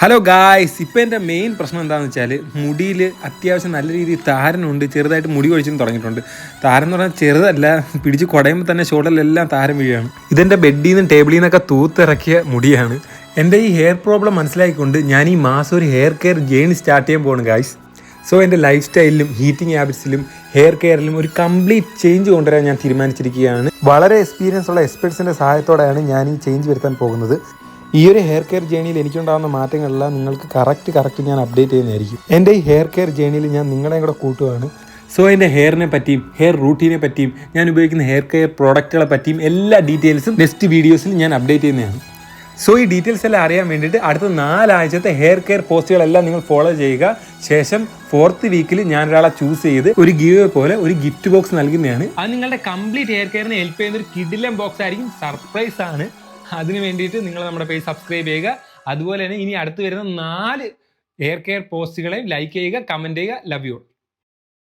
Hello guys, ഇപ്പം എൻ്റെ main പ്രശ്നം എന്താണെന്ന് വെച്ചാൽ മുടിയിൽ അത്യാവശ്യം നല്ല രീതിയിൽ താരനുണ്ട്. ചെറുതായിട്ട് മുടി കൊഴിച്ചും തുടങ്ങിയിട്ടുണ്ട്. താരം എന്ന് പറഞ്ഞാൽ ചെറുതല്ല, പിടിച്ച് കുടയുമ്പോൾ തന്നെ ഷോൾഡറിലെല്ലാം താരം വീഴുകയാണ്. ഇതെൻ്റെ ബെഡിൽ നിന്നും ടേബിളിൽ നിന്നൊക്കെ തൂത്തിറക്കിയ മുടിയാണ്. എൻ്റെ ഈ ഹെയർ പ്രോബ്ലം മനസ്സിലാക്കിക്കൊണ്ട് ഞാൻ ഈ മാസം ഒരു ഹെയർ കെയർ ജേണി സ്റ്റാർട്ട് ചെയ്യാൻ പോകുന്നു ഗായ്സ്. സോ എൻ്റെ ലൈഫ് സ്റ്റൈലിലും ഹീറ്റിംഗ് ഹാബിറ്റ്സിലും ഹെയർ കെയറിലും ഒരു കംപ്ലീറ്റ് ചേഞ്ച് കൊണ്ടുവരാൻ ഞാൻ തീരുമാനിച്ചിരിക്കുകയാണ്. വളരെ എക്സ്പീരിയൻസ് ഉള്ള എക്സ്പെർട്സിൻ്റെ സഹായത്തോടെയാണ് ഞാൻ ഈ ചേഞ്ച് വരുത്താൻ പോകുന്നത്. ഈ ഒരു ഹെയർ കെയർ ജേണിയിൽ എനിക്കുണ്ടാകുന്ന മാറ്റങ്ങളെല്ലാം നിങ്ങൾക്ക് കറക്റ്റ് ഞാൻ അപ്ഡേറ്റ് ചെയ്യുന്നതായിരിക്കും. എൻ്റെ ഈ ഹെയർ കെയർ ജേണിയിൽ ഞാൻ നിങ്ങളെയും കൂടെ കൂട്ടുകയാണ്. സോ എൻ്റെ ഹെയറിനെ പറ്റിയും ഹെയർ റൂട്ടീനെ പറ്റിയും ഞാൻ ഉപയോഗിക്കുന്ന ഹെയർ കെയർ പ്രോഡക്റ്റുകളെ പറ്റിയും എല്ലാ ഡീറ്റെയിൽസും നെക്സ്റ്റ് വീഡിയോസിൽ ഞാൻ അപ്ഡേറ്റ് ചെയ്യുന്നതാണ്. സോ ഈ ഡീറ്റെയിൽസ് എല്ലാം അറിയാൻ വേണ്ടിയിട്ട് അടുത്ത 4 ആഴ്ചത്തെ ഹെയർ കെയർ പോസ്റ്റുകളെല്ലാം നിങ്ങൾ ഫോളോ ചെയ്യുക. ശേഷം 4th വീക്കിൽ ഞാൻ ഒരാളെ ചൂസ് ചെയ്ത് ഒരു ഗിവ് പോലെ ഒരു ഗിഫ്റ്റ് ബോക്സ് നൽകുന്നതാണ്. അത് നിങ്ങളുടെ കംപ്ലീറ്റ് ഹെയർ കെയറിനെ ഹെൽപ്പ് ചെയ്യുന്ന ഒരു കിടിലൻ ബോക്സ് ആയിരിക്കും. സർപ്രൈസ് ആണ്. അതിന് വേണ്ടിയിട്ട് നിങ്ങൾ നമ്മുടെ പേജ് സബ്സ്ക്രൈബ് ചെയ്യുക. അതുപോലെ തന്നെ ഇനി അടുത്ത് വരുന്ന 4 ഹെയർ കെയർ പോസ്റ്റുകളെ ലൈക്ക് ചെയ്യുക, കമൻറ്റ് ചെയ്യുക. Love you.